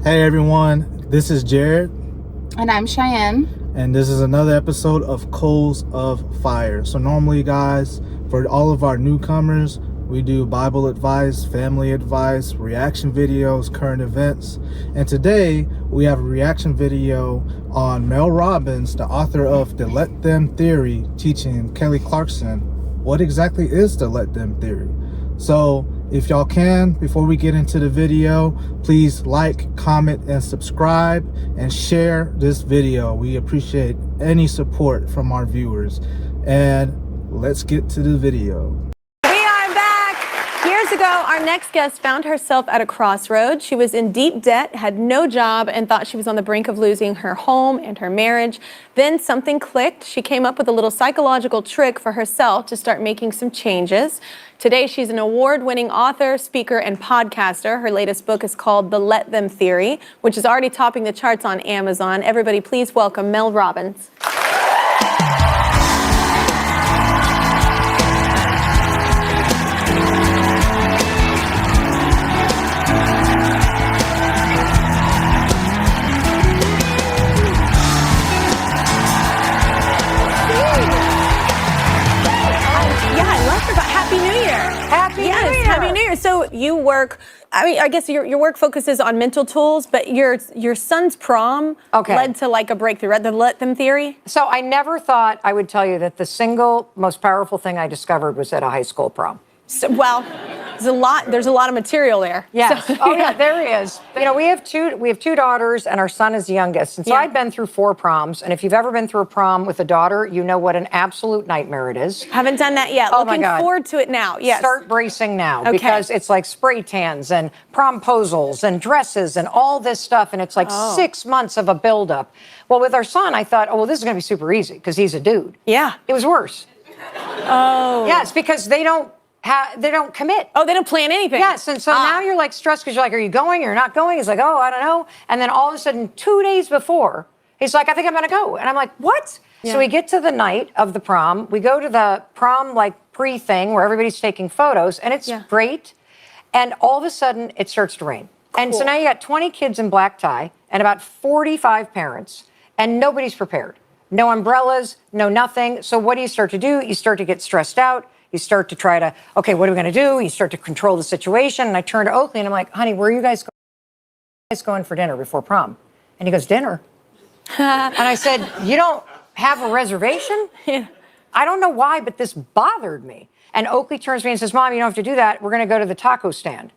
Hey everyone, this is Jared. And I'm Cheyenne. And this is another episode of Coals of Fire. So normally, guys, for all of our newcomers, we do Bible advice, family advice, reaction videos, current events. And today we have a reaction video on Mel Robbins, the author of the Let Them Theory, teaching Kelly Clarkson what exactly is the Let Them Theory. So if y'all can, before we get into the video, please like, comment, and subscribe, and share this video. We appreciate any support from our viewers. And let's get to the video. We are back. Years ago, our next guest found herself at a crossroads. She was in deep debt, had no job, and thought she was on the brink of losing her home and her marriage. Then something clicked. She came up with a little psychological trick for herself to start making some changes. Today, she's an award-winning author, speaker, and podcaster. Her latest book is called The Let Them Theory, which is already topping the charts on Amazon. Everybody, please welcome Mel Robbins. Happy New Year. So you work, I guess your work focuses on mental tools, but your son's prom led to like a breakthrough, right? The Let Them Theory? So I never thought I would tell you that the single most powerful thing I discovered was at a high school prom. So, well, there's a lot of material there. Yes. So, oh yeah, there he is. You know, we have two daughters, and our son is the youngest. And so I've been through 4 proms, and if you've ever been through a prom with a daughter, you know what an absolute nightmare it is. Haven't done that yet. Oh Looking my God. forward to it now. Yes. Start bracing now because it's like spray tans and promposals and dresses and all this stuff, and it's like 6 months of a buildup. Well, with our son, I thought, oh well, this is going to be super easy because he's a dude. Yeah. It was worse. Oh. Yes, because they don't commit. Oh, they don't plan anything. Yes, and so now you're like stressed because you're like, are you going? You're not going? He's like, oh, I don't know. And then all of a sudden, 2 days before, he's like, I think I'm going to go. And I'm like, what? Yeah. So we get to the night of the prom. We go to the prom like pre-thing where everybody's taking photos, and it's great. And all of a sudden, it starts to rain. Cool. And so now you got 20 kids in black tie and about 45 parents, and nobody's prepared. No umbrellas, no nothing. So what do you start to do? You start to get stressed out. You start to try to, okay, what are we going to do? You start to control the situation. And I turn to Oakley and I'm like, honey, where are you guys going for dinner before prom? And he goes, dinner. And I said, you don't have a reservation? Yeah. I don't know why, but this bothered me. And Oakley turns to me and says, Mom, you don't have to do that. We're going to go to the taco stand.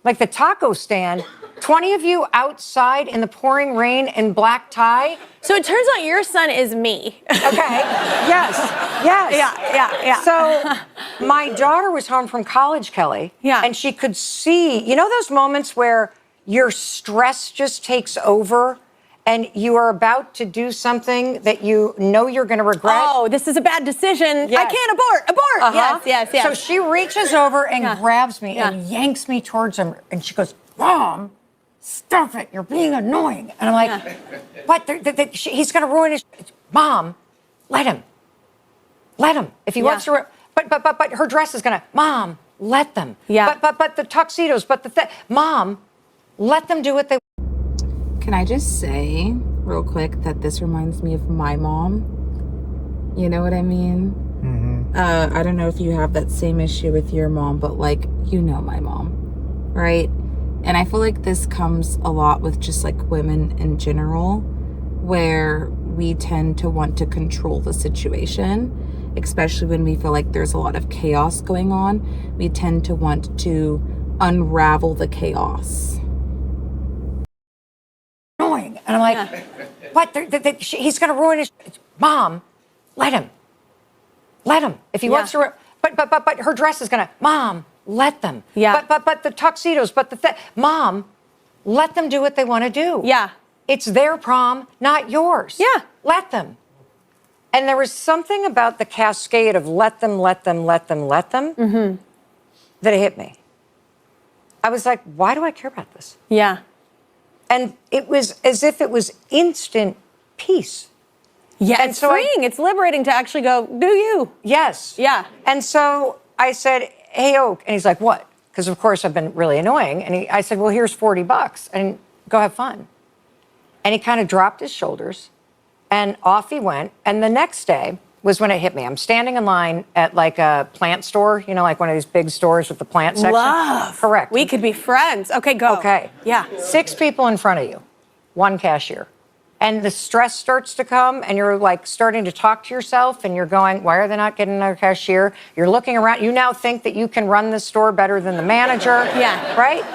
Like the taco stand, 20 of you outside in the pouring rain in black tie. So it turns out your son is me. Okay. Yes. Yeah. So my daughter was home from college, Kelly. Yeah. And she could see, you know those moments where your stress just takes over and you are about to do something that you know you're going to regret? Oh, this is a bad decision. Yes. I can't abort. Yes. So she reaches over and grabs me and yanks me towards him. And she goes, Mom, stop it. You're being annoying. And I'm like, what? He's going to ruin his... Mom, let him. Let him. If he wants to... But her dress is going to... Mom, let them. Yeah. But the tuxedos, Mom, let them do what they... Can I just say real quick that this reminds me of my mom? You know what I mean? Mm-hmm. I don't know if you have that same issue with your mom, but like, you know my mom, right? And I feel like this comes a lot with just like women in general, where we tend to want to control the situation, especially when we feel like there's a lot of chaos going on. We tend to want to unravel the chaos. Annoying. And I'm like, what? He's going to ruin his... Mom, let him. Let him. If he wants to... But her dress is going to... Mom, let them. Yeah. But the tuxedos, Mom, let them do what they want to do. Yeah. It's their prom, not yours. Yeah. Let them. And there was something about the cascade of let them that it hit me. I was like, why do I care about this? Yeah. And it was as if it was instant peace. Yeah, and it's so freeing. It's liberating to actually go, do you? Yes. Yeah. And so I said, hey, Oak. And he's like, what? Because, of course, I've been really annoying. And I said, well, here's $40. And go have fun. And he kind of dropped his shoulders and off he went. And the next day was when it hit me. I'm standing in line at like a plant store, you know, like one of these big stores with the plant section. Love. Correct. We could be friends. Okay, go. Okay. Yeah. 6 people in front of you, 1 cashier. And the stress starts to come and you're like starting to talk to yourself and you're going, why are they not getting another cashier? You're looking around. You now think that you can run the store better than the manager. Yeah. Right?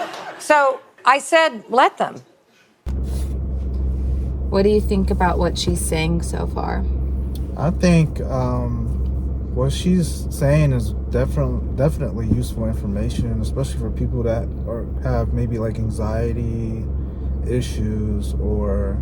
So I said, let them. What do you think about what she's saying so far? I think what she's saying is definitely useful information, especially for people that have maybe like anxiety issues or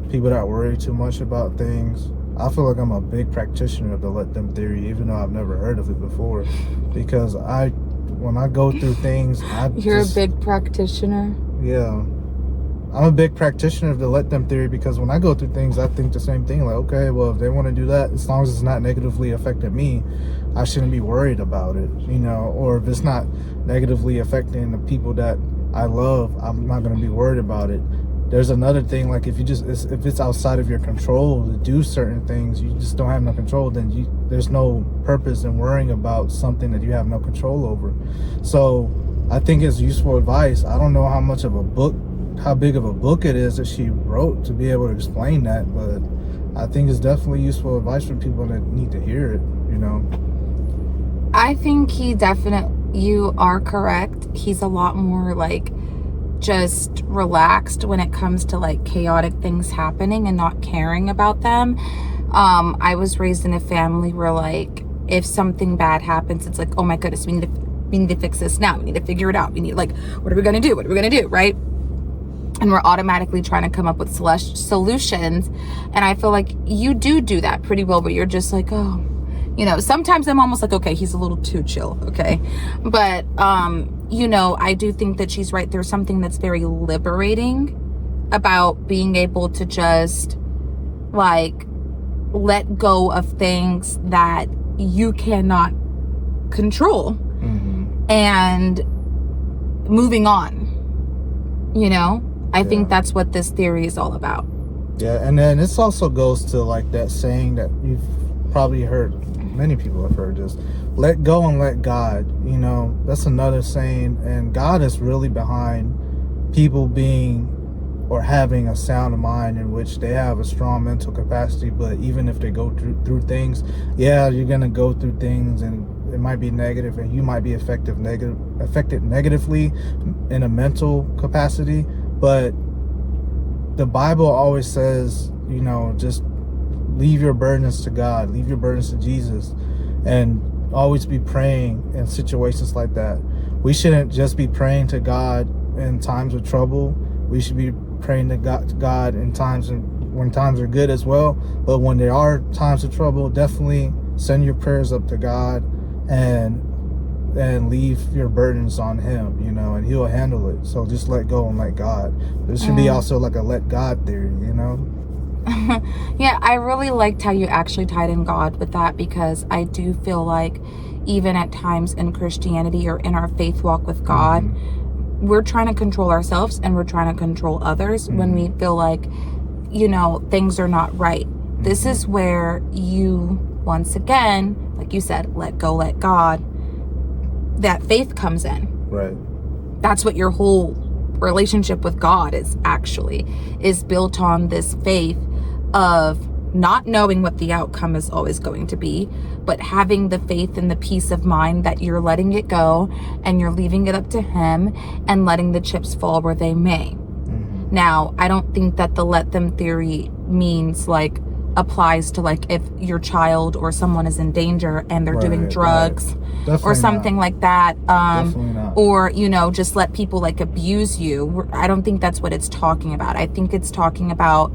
people that worry too much about things. I feel like I'm a big practitioner of the let them theory, even though I've never heard of it before, because when I go through things, You're a big practitioner? Yeah. I'm a big practitioner of the let them theory because when I go through things, I think the same thing. Like, okay, well, if they want to do that, as long as it's not negatively affecting me, I shouldn't be worried about it, you know, or if it's not negatively affecting the people that I love, I'm not going to be worried about it. There's another thing, like if it's outside of your control to do certain things, you just don't have no control, then there's no purpose in worrying about something that you have no control over. So I think it's useful advice. I don't know how big of a book it is that she wrote to be able to explain that, but I think it's definitely useful advice for people that need to hear it, you know. I think you are correct. He's a lot more like just relaxed when it comes to like chaotic things happening and not caring about them. I was raised in a family where like if something bad happens, it's like, oh my goodness, we need to fix this now. We need to figure it out. We need like, what are we gonna do? What are we gonna do? Right? And we're automatically trying to come up with solutions. And I feel like you do that pretty well, but you're just like, oh, you know, sometimes I'm almost like, okay, he's a little too chill. Okay. But, you know, I do think that she's right. There's something that's very liberating about being able to just like let go of things that you cannot control and moving on, you know? I think that's what this theory is all about. Yeah, and then this also goes to like that saying that you've probably heard, many people have heard this, let go and let God, you know, that's another saying, and God is really behind people being or having a sound mind in which they have a strong mental capacity, but even if they go through things, yeah, you're going to go through things and it might be negative and you might be affected negatively in a mental capacity. But the Bible always says, you know, just leave your burdens to God, leave your burdens to Jesus, and always be praying in situations like that. We shouldn't just be praying to God in times of trouble. We should be praying to God in times when times are good as well. But when there are times of trouble, definitely send your prayers up to God and leave your burdens on him, you know, and he'll handle it. So just let go and let God. There should be also like a let God theory, you know? Yeah, I really liked how you actually tied in God with that, because I do feel like even at times in Christianity or in our faith walk with God, we're trying to control ourselves and we're trying to control others when we feel like, you know, things are not right. This is where you, once again, like you said, let go, let God, that faith comes in. Right. That's what your whole relationship with God is built on, this faith of not knowing what the outcome is always going to be, but having the faith and the peace of mind that you're letting it go and you're leaving it up to him and letting the chips fall where they may. Now, I don't think that the let them theory means like applies to like if your child or someone is in danger and they're doing drugs or something like that, or, you know, just let people like abuse you. I don't think that's what it's talking about. I think it's talking about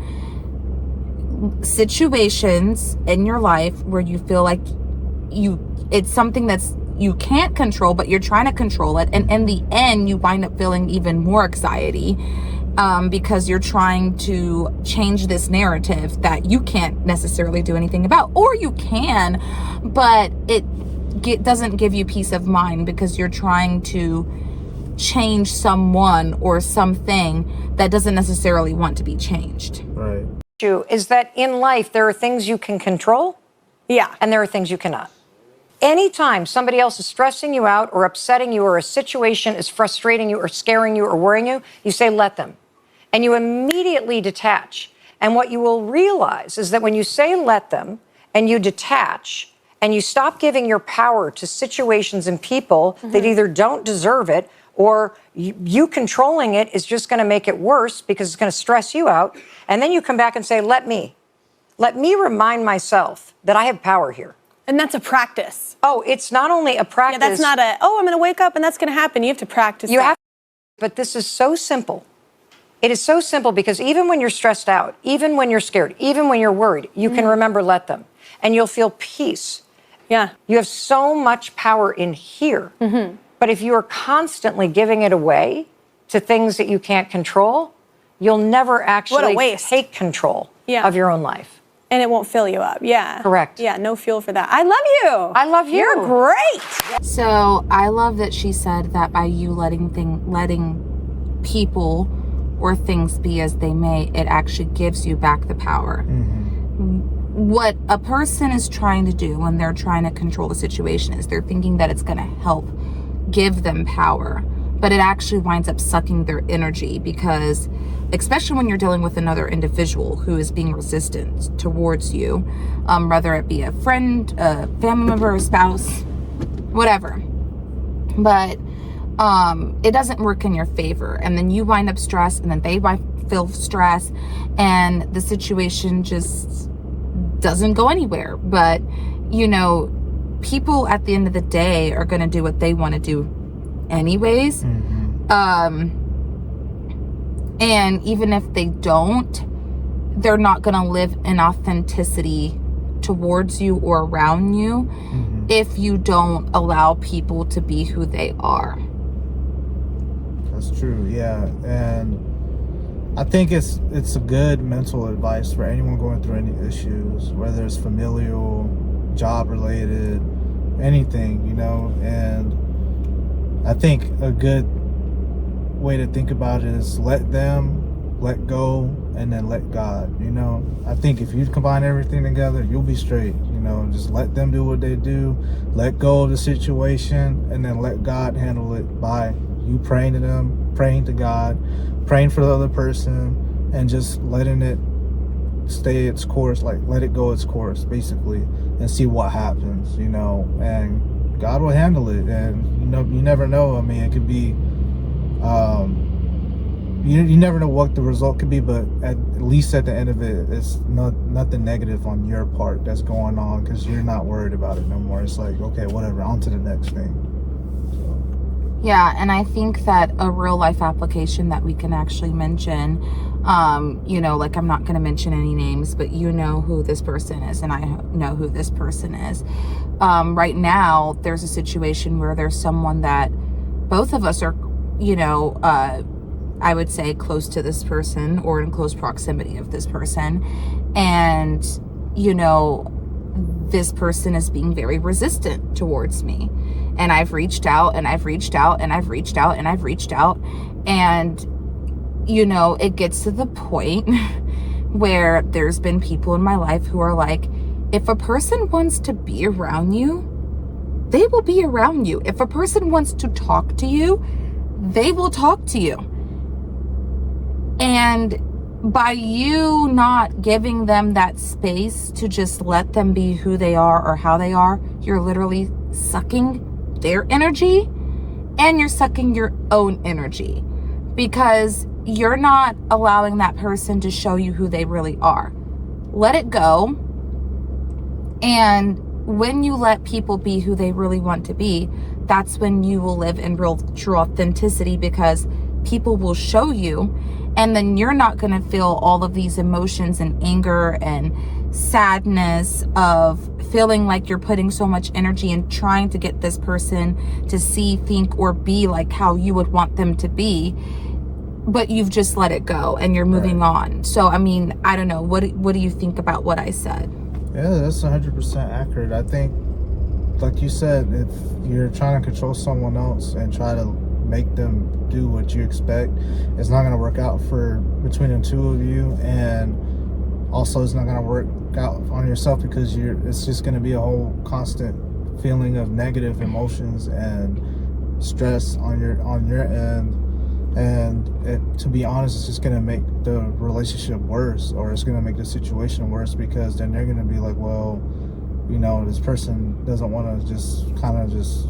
situations in your life where you feel like it's something that's you can't control, but you're trying to control it, and in the end you wind up feeling even more anxiety because you're trying to change this narrative that you can't necessarily do anything about, or you can, but it doesn't give you peace of mind because you're trying to change someone or something that doesn't necessarily want to be changed. Right. Is that in life there are things you can control, Yeah. and there are things you cannot. Anytime somebody else is stressing you out or upsetting you or a situation is frustrating you or scaring you or worrying you, you say, let them. And you immediately detach. And what you will realize is that when you say let them and you detach and you stop giving your power to situations and people that either don't deserve it or you controlling it is just going to make it worse because it's going to stress you out. And then you come back and say, let me remind myself that I have power here. And that's a practice. Oh, it's not only a practice. Yeah, that's not I'm going to wake up and that's going to happen. You have to practice that. But this is so simple. It is so simple because even when you're stressed out, even when you're scared, even when you're worried, you can remember let them. And you'll feel peace. Yeah. You have so much power in here. But if you are constantly giving it away to things that you can't control, you'll never actually take control of your own life. And it won't fill you up. Yeah. Correct. Yeah, no fuel for that. I love you. I love you. You're great. So I love that she said that by you letting people or things be as they may, it actually gives you back the power. What a person is trying to do when they're trying to control the situation is they're thinking that it's going to help give them power, but it actually winds up sucking their energy because, especially when you're dealing with another individual who is being resistant towards you, whether it be a friend, a family member, a spouse, whatever. But it doesn't work in your favor. And then you wind up stressed, and then they feel stress, and the situation just doesn't go anywhere. But, you know, people at the end of the day are going to do what they want to do anyways. And even if they don't, they're not going to live in authenticity towards you or around you if you don't allow people to be who they are. That's true, yeah. And I think it's a good mental advice for anyone going through any issues, whether it's familial, job related, anything, you know. And I think a good way to think about it is let them, let go, and then let God, you know. I think if you combine everything together, you'll be straight, you know. Just let them do what they do, let go of the situation, and then let God handle it by you praying to them, praying to God, praying for the other person, and just letting it stay its course, like let it go its course, basically, and see what happens, you know. And God will handle it. And you know, you never know. I mean, it could be you never know what the result could be, but at least at the end of it, it's nothing negative on your part that's going on, because you're not worried about it no more. It's like, okay, whatever, on to the next thing. So. Yeah, and I think that a real life application that we can actually mention, you know, like I'm not going to mention any names, but you know who this person is, and I know who this person is. Right now, there's a situation where there's someone that both of us are, you know, I would say close to this person or in close proximity of this person. And, you know, this person is being very resistant towards me. And I've reached out and I've reached out and I've reached out and I've reached out. And, you know, it gets to the point where there's been people in my life who are like, if a person wants to be around you, they will be around you. If a person wants to talk to you, they will talk to you. And by you not giving them that space to just let them be who they are or how they are, you're literally sucking their energy and you're sucking your own energy, because you're not allowing that person to show you who they really are. Let it go. And when you let people be who they really want to be, that's when you will live in real true authenticity, because people will show you, and then you're not going to feel all of these emotions and anger and sadness of feeling like you're putting so much energy and trying to get this person to see, think, or be like how you would want them to be, but you've just let it go and you're moving on. So, I mean, I don't know. What do you think about what I said? Yeah, that's 100% accurate. I think, like you said, if you're trying to control someone else and try to make them do what you expect, it's not going to work out for between the two of you. And also it's not going to work out on yourself, because it's just going to be a whole constant feeling of negative emotions and stress on your end. And to be honest, it's just going to make the relationship worse, or it's going to make the situation worse, because then they're going to be like, well, you know, this person doesn't want to just kind of just,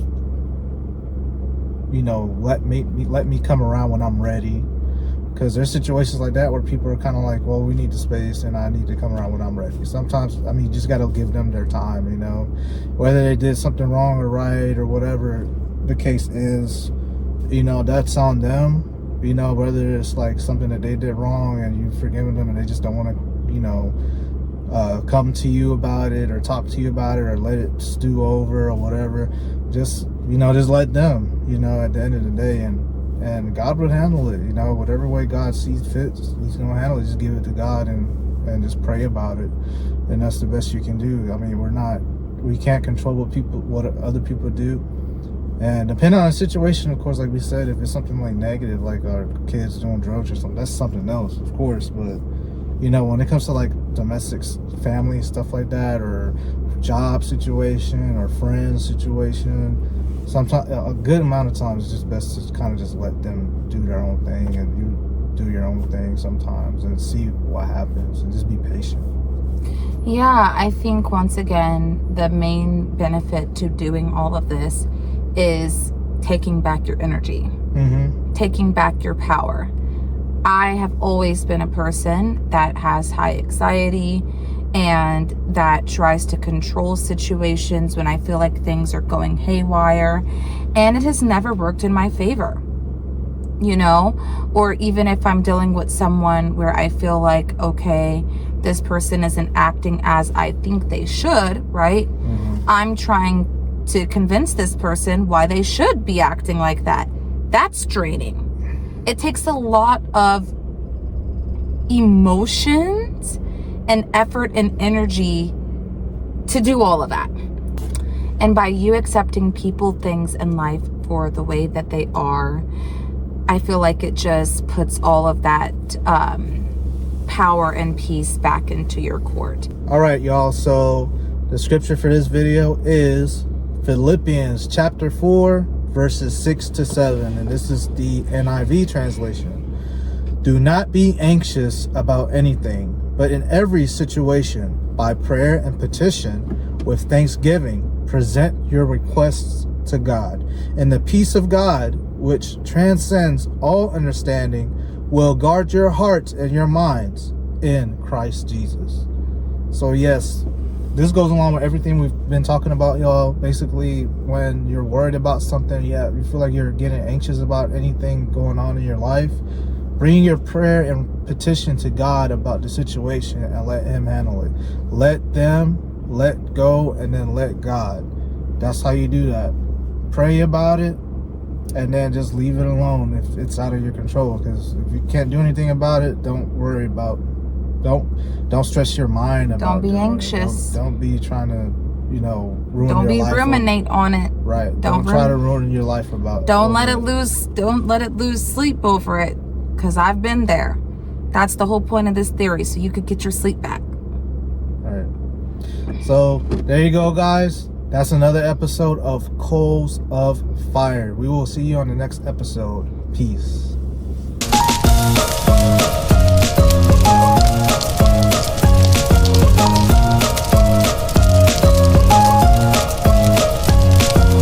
you know, let me come around when I'm ready. Because there's situations like that where people are kind of like, well, we need the space and I need to come around when I'm ready. Sometimes, I mean, you just got to give them their time, you know, whether they did something wrong or right or whatever the case is, you know, that's on them. You know, whether it's like something that they did wrong and you've forgiven them and they just don't want to, you know, come to you about it or talk to you about it or let it stew over or whatever. Just, you know, just let them, you know, at the end of the day. And God would handle it, you know, whatever way God sees fit, he's going to handle it. Just give it to God and just pray about it. And that's the best you can do. I mean, we can't control what other people do. And depending on the situation, of course, like we said, if it's something like negative, like our kids doing drugs or something, that's something else, of course. But, you know, when it comes to like domestic family, stuff like that, or job situation or friends situation, sometimes a good amount of times it's just best to kind of just let them do their own thing and you do your own thing sometimes and see what happens and just be patient. Yeah, I think once again, the main benefit to doing all of this is taking back your energy, taking back your power. I have always been a person that has high anxiety and that tries to control situations when I feel like things are going haywire, and it has never worked in my favor, you know. Or even if I'm dealing with someone where I feel like, okay, this person isn't acting as I think they should, right? I'm trying to convince this person why they should be acting like that. That's draining. It takes a lot of emotions and effort and energy to do all of that. And by you accepting people, things, and life for the way that they are, I feel like it just puts all of that power and peace back into your court. All right, y'all. So the scripture for this video is Philippians chapter 4, verses 6-7. And this is the NIV translation. Do not be anxious about anything, but in every situation, by prayer and petition, with thanksgiving, present your requests to God. And the peace of God, which transcends all understanding, will guard your hearts and your minds in Christ Jesus. So yes, this goes along with everything we've been talking about, y'all. Basically, when you're worried about something, you feel like you're getting anxious about anything going on in your life, bring your prayer and petition to God about the situation and let him handle it. Let them, let go, and then let God. That's how you do that. Pray about it and then just leave it alone if it's out of your control. Because if you can't do anything about it, don't worry about don't stress your mind about it. Don't be anxious. Don't be trying to, you know, ruin don't your be life. ruminate on it. Right. Don't try to ruin your life about it. Don't let it lose sleep over it. Because I've been there. That's the whole point of this theory, so you could get your sleep back. All right. So there you go, guys. That's another episode of Coals of Fire. We will see you on the next episode. Peace.